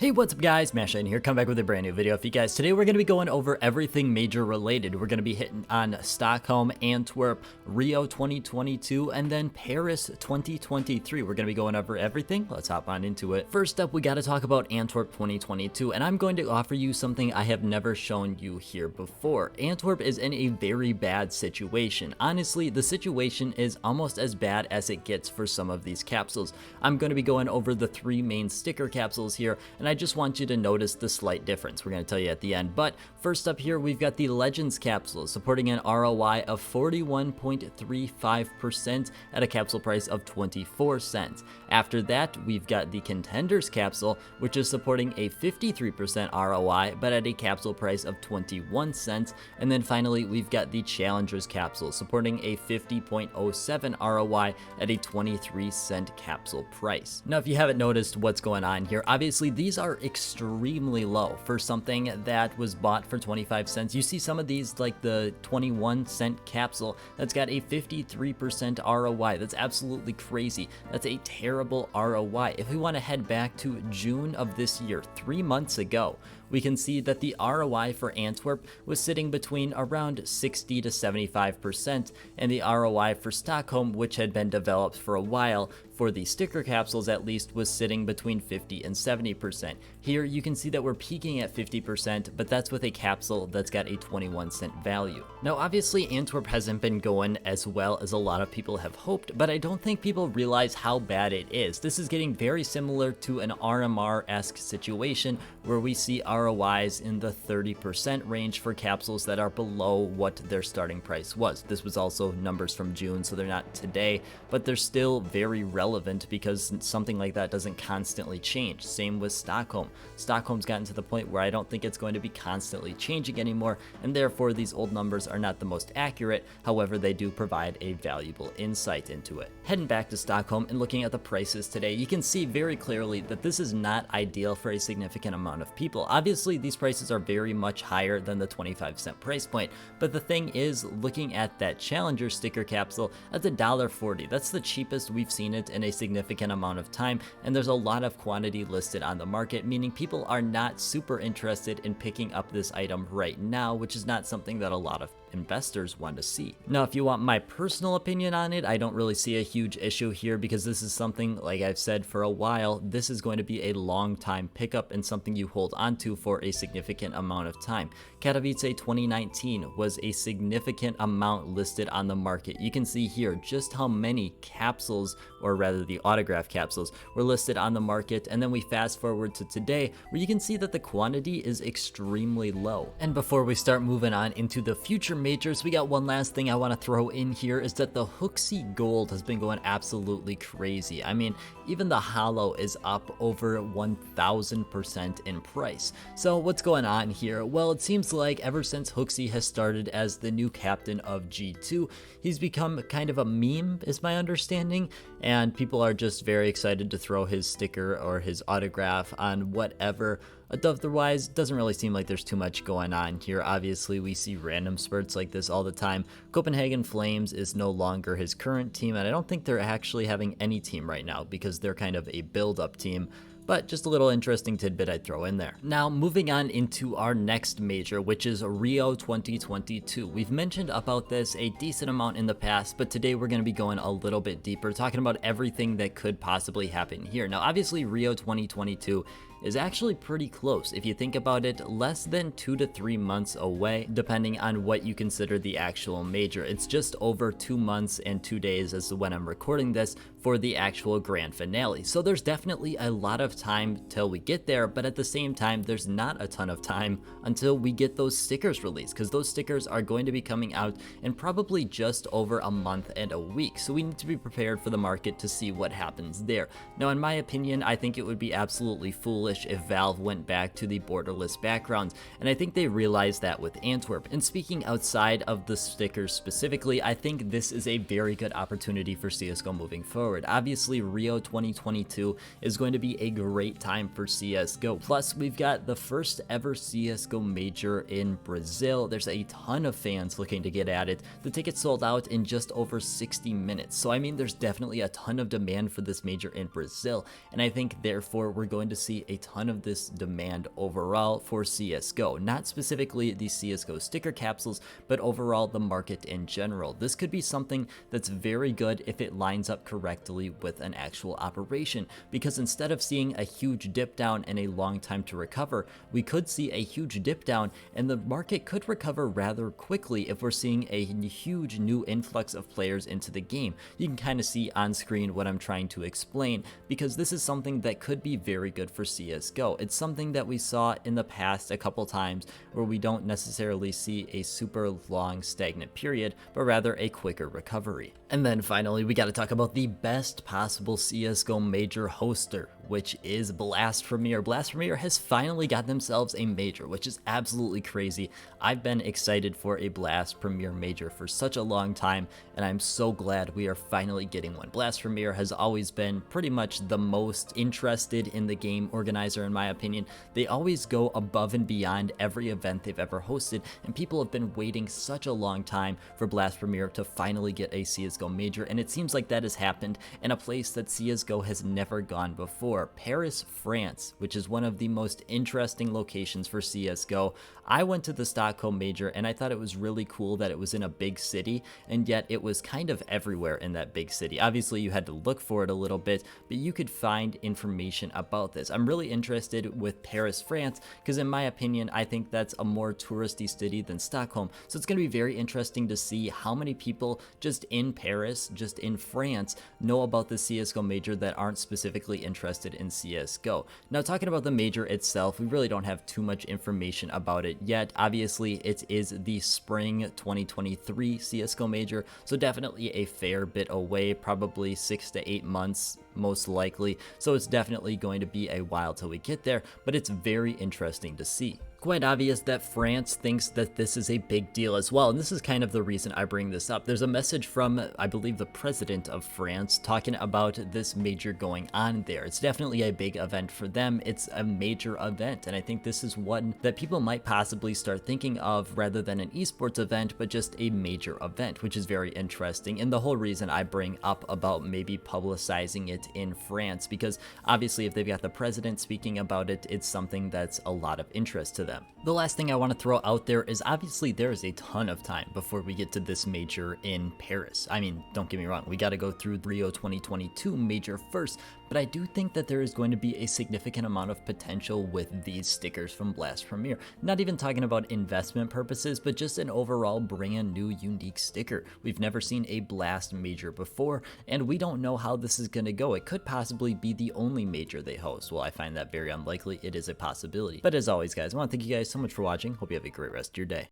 Hey, what's up guys, Mashin here, come back with a brand new video for you guys. Today we're going to be going over everything major related. We're going to be hitting on Stockholm, Antwerp, Rio 2022, and then Paris 2023. We're going to be going over everything. Let's hop on into it. First up, we got to talk about Antwerp 2022, and I'm going to offer you something I have never shown you here before. Antwerp is in a very bad situation. Honestly, the situation is almost as bad as it gets for some of these capsules. I'm going to be going over the three main sticker capsules here, and I just want you to notice the slight difference. We're going to tell you at the end. But first up here, we've got the Legends capsule supporting an ROI of 41.35% at a capsule price of 24 cents. After that, we've got the Contenders capsule, which is supporting a 53% ROI, but at a capsule price of 21 cents. And then finally, we've got the Challengers capsule supporting a 50.07 ROI at a 23-cent capsule price. Now, if you haven't noticed what's going on here, obviously these are extremely low for something that was bought for 25 cents. You see some of these, like the 21-cent capsule that's got a 53% ROI. That's absolutely crazy. That's a terrible ROI. If we want to head back to June of this year, 3 months ago, we can see that the ROI for Antwerp was sitting between around 60 to 75%, and the ROI for Stockholm, which had been developed for a while, for the sticker capsules at least, was sitting between 50 and 70%. Here you can see that we're peaking at 50%, but that's with a capsule that's got a 21-cent value. Now obviously Antwerp hasn't been going as well as a lot of people have hoped, but I don't think people realize how bad it is. This is getting very similar to an RMR-esque situation where we see ROIs in the 30% range for capsules that are below what their starting price was. This was also numbers from June, so they're not today, but they're still very relevant because something like that doesn't constantly change. Same with Stockholm. Stockholm's gotten to the point where I don't think it's going to be constantly changing anymore, and therefore these old numbers are not the most accurate. However, they do provide a valuable insight into it. Heading back to Stockholm and looking at the prices today, you can see very clearly that this is not ideal for a significant amount of people. Obviously, these prices are very much higher than the 25-cent price point, but the thing is, looking at that Challenger sticker capsule, that's $1.40. That's the cheapest we've seen it in a significant amount of time, and there's a lot of quantity listed on the market, meaning people are not super interested in picking up this item right now, which is not something that a lot of investors want to see. Now, if you want my personal opinion on it, I don't really see a huge issue here because this is something, like I've said for a while, this is going to be a long time pickup and something you hold onto for a significant amount of time. Katowice 2019 was a significant amount listed on the market. You can see here just how many capsules, or rather the autograph capsules, were listed on the market, and then we fast forward to today where you can see that the quantity is extremely low. And before we start moving on into the future majors, we got one last thing I want to throw in here, is that the Hooxi gold has been going absolutely crazy. I mean, even the hollow is up over 1000% in price. So what's going on here? Well, it seems like ever since Hooxi has started as the new captain of G2, he's become kind of a meme, is my understanding, and people are just very excited to throw his sticker or his autograph on whatever. Otherwise, doesn't really seem like there's too much going on here. Obviously, we see random spurts like this all the time. Copenhagen Flames is no longer his current team, and I don't think they're actually having any team right now because they're kind of a build-up team. But just a little interesting tidbit I'd throw in there. Now, moving on into our next major, which is Rio 2022. We've mentioned about this a decent amount in the past, but today we're going to be going a little bit deeper, talking about everything that could possibly happen here. Now, obviously, Rio 2022 is actually pretty close. If you think about it, less than 2 to 3 months away, depending on what you consider the actual major. It's just over 2 months and 2 days as to when I'm recording this for the actual grand finale. So there's definitely a lot of time till we get there, but at the same time, there's not a ton of time until we get those stickers released, because those stickers are going to be coming out in probably just over a month and a week. So we need to be prepared for the market to see what happens there. Now, in my opinion, I think it would be absolutely foolish if Valve went back to the borderless backgrounds, and I think they realized that with Antwerp. And speaking outside of the stickers specifically, I think this is a very good opportunity for CSGO moving forward. Obviously, Rio 2022 is going to be a great time for CSGO. Plus, we've got the first ever CSGO major in Brazil. There's a ton of fans looking to get at it. The tickets sold out in just over 60 minutes. So I mean, there's definitely a ton of demand for this major in Brazil, and I think therefore we're going to see a ton of this demand overall for CSGO, not specifically the CSGO sticker capsules, but overall the market in general. This could be something that's very good if it lines up correctly with an actual operation, because instead of seeing a huge dip down and a long time to recover, we could see a huge dip down and the market could recover rather quickly if we're seeing a huge new influx of players into the game. You can kind of see on screen what I'm trying to explain, because this is something that could be very good for CSGO. It's something that we saw in the past a couple times where we don't necessarily see a super long stagnant period, but rather a quicker recovery. And then finally, we got to talk about the best possible CSGO major hoster, which is Blast Premier. Blast Premier has finally got themselves a major, which is absolutely crazy. I've been excited for a Blast Premier major for such a long time, and I'm so glad we are finally getting one. Blast Premier has always been pretty much the most interested in the game organizer, in my opinion. They always go above and beyond every event they've ever hosted, and people have been waiting such a long time for Blast Premier to finally get a CSGO major, and it seems like that has happened in a place that CSGO has never gone before. Paris, France, which is one of the most interesting locations for CSGO. I went to the Stockholm major and I thought it was really cool that it was in a big city, and yet it was kind of everywhere in that big city. Obviously you had to look for it a little bit, but you could find information about this. I'm really interested with Paris, France, because in my opinion, I think that's a more touristy city than Stockholm. So it's going to be very interesting to see how many people just in Paris, just in France, know about the CSGO major that aren't specifically interested in CSGO. Now, talking about the major itself, we really don't have too much information about it yet. Obviously, it is the spring 2023 CSGO major, so definitely a fair bit away, probably 6 to 8 months most likely. So it's definitely going to be a while till we get there, but it's very interesting to see. Quite obvious that France thinks that this is a big deal as well, and this is kind of the reason I bring this up. There's a message from, I believe, the president of France talking about this major going on there. It's definitely a big event for them. It's a major event, and I think this is one that people might possibly start thinking of rather than an esports event, but just a major event, which is very interesting, and the whole reason I bring up about maybe publicizing it in France, because obviously if they've got the president speaking about it, it's something that's a lot of interest to them. The last thing I want to throw out there is obviously there is a ton of time before we get to this major in Paris. I mean, don't get me wrong, we got to go through Rio 2022 major first, but I do think that there is going to be a significant amount of potential with these stickers from Blast Premier. Not even talking about investment purposes, but just an overall brand new unique sticker. We've never seen a Blast major before, and we don't know how this is going to go. It could possibly be the only major they host. Well, I find that very unlikely. It is a possibility. But as always, guys, I want to thank you guys so much for watching. Hope you have a great rest of your day.